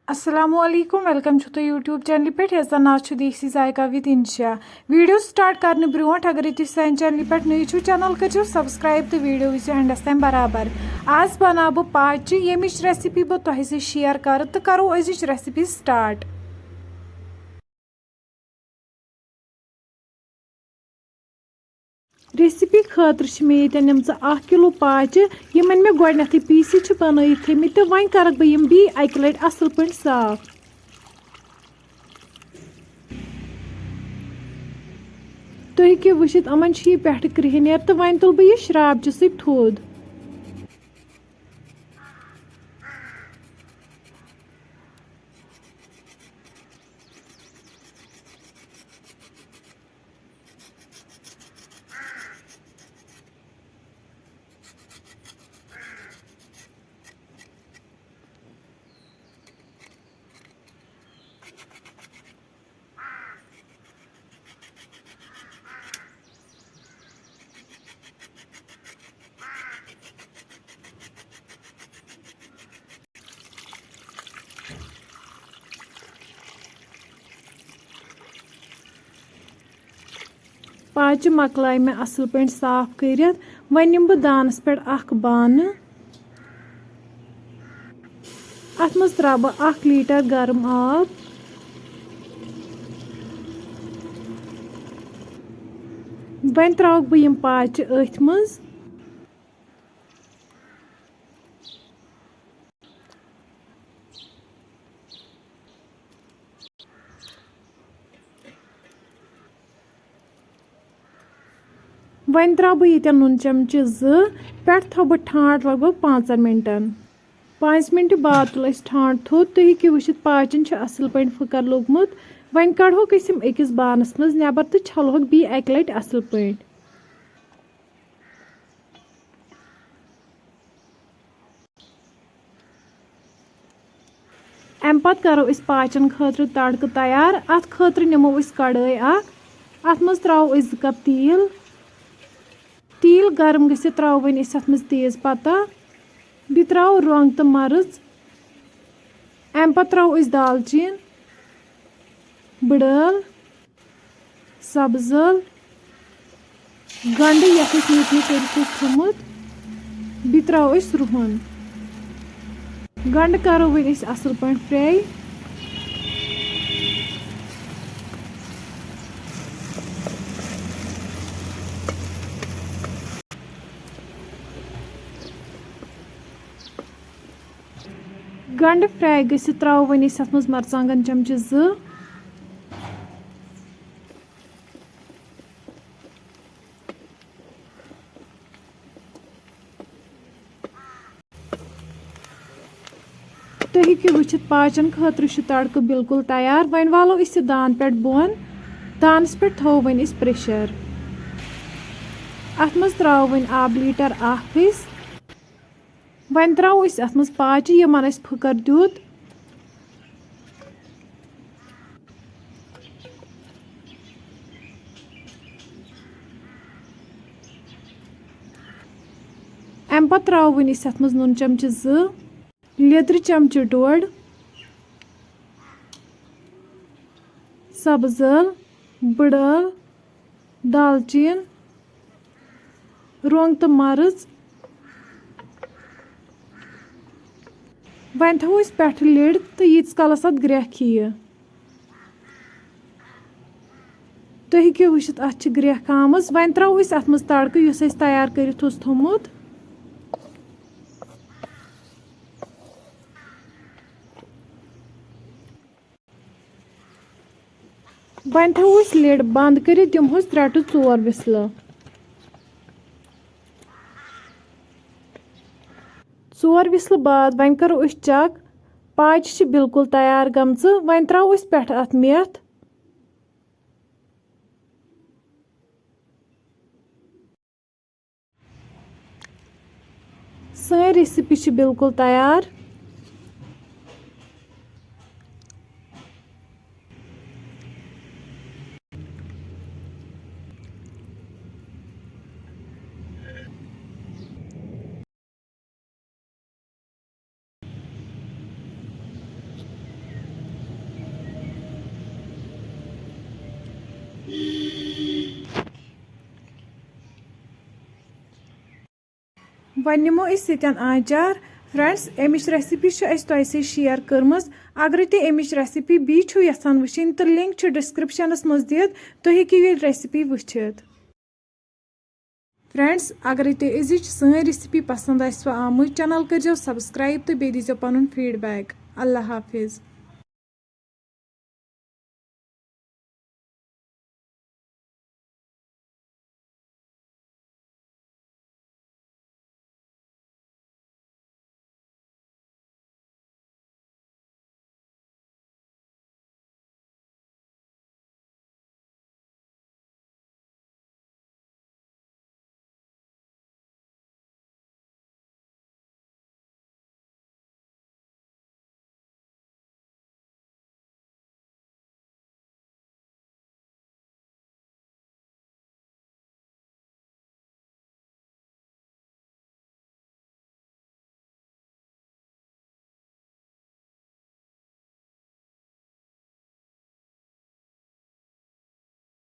Assalamualaikum, welcome to the YouTube channel पे ऐसा नाम छु देसी जायका विद इंशा वीडियो स्टार्ट करने ब्रोट अगर तुम सान चैनल पे नई छु चैनल करो सब्सक्राइब तो वीडियो वो एंडस तम बराबर आज बना बह पाच यमिच रेसिपी बह तुह से शेयर कर तो करो अजिच रेसिपी स्टार्ट। रेसिपी खतर मे ये 1 किलो पाच यमन मे गोडनथ पीस बनाई थमित तो वन कर बह बी अक लट असल पे साफ। तुम हेको वुचित अमन पे क्रिहनेर तो वन तुल बह शराब सत थोद। पाच मकलाय मे असल पे साफ कर वन निम बह दानस पे बान अत मज त्रा बह 1 लीटर गर्म आब वन त्रा बह पाच अथ मज वन त्रा बह ये नून चमचे 2 पे थो बह ठाट लगभग 5 मिनटन 5 मिनट बाद तुल ठाट थोद तुम हेको वुचित पाचन असल पे फुकर लोगमुत वन कड़ोक अकिस बानस मज नबर तो छलोक बी अक लट असल पे। अम पत करो पाचन खतर तड़क तैयार अत खतर निमो कड़ाई अत मज त्रो 2 कप तील गर्म गसित त्रो वन अत मज तेज पत्ता बह त्रो रंग तो मर्च अम पत त्रो दालचीन बड़ल सब्ज ٲl गंड यथ नीट नीट थोमुत बह त्रो रुहन गंड करो वन असल पे फ्राई। गंड फ्राई गसित त्रो वन अत मज मरचांगन चमचे 2 तुम हेको वुचित पाचन खतर तड़क बिल्कुल तैयार वन वालो दान पे बोन दानस पे थो वन प्रेशर अत मज त्रो वन आब लीटर वन त्रो अत मज पाच यमन फुकर दुत अम पत त्रो वन अत मज नून चमचे 2 लेदर चमचे 1.5 सब्ज ٲl बड़ल दालचीन रंग तो मर्च वन थो पे लिड तो यीस कलस अत ग्रेह खीह तुम हेको वुचित अत ग्रेह कामज वन त्रो अत मज तड़क युस तैयार कर थोमुत वन थो लिड बंद कर दिमोस 3 to 4 विसल 4 विसल बाद वन करो चेक पाच बिल्कुल तैयार गमच वन त्रो पे अत मेथ सन रेसिपी बिल्कुल तैयार। वह निमो आचार फ्रेंड्स अमिच रेसिपी तुम शेयर कर्मस अगर तुम अमिच रेसिपी बी यसान वुचिन तो लिंक डिस्क्रिप्शनस मज दित तुम हेकिव ये रेसिपी वुचित। फ्रेंड्स अगर तुम अजिच सन रेसिपी पसंद आमु चैनल करो सब्सक्राइब तो बे दीजियो पनुन फीडबैक। अल्लाह हाफिज़।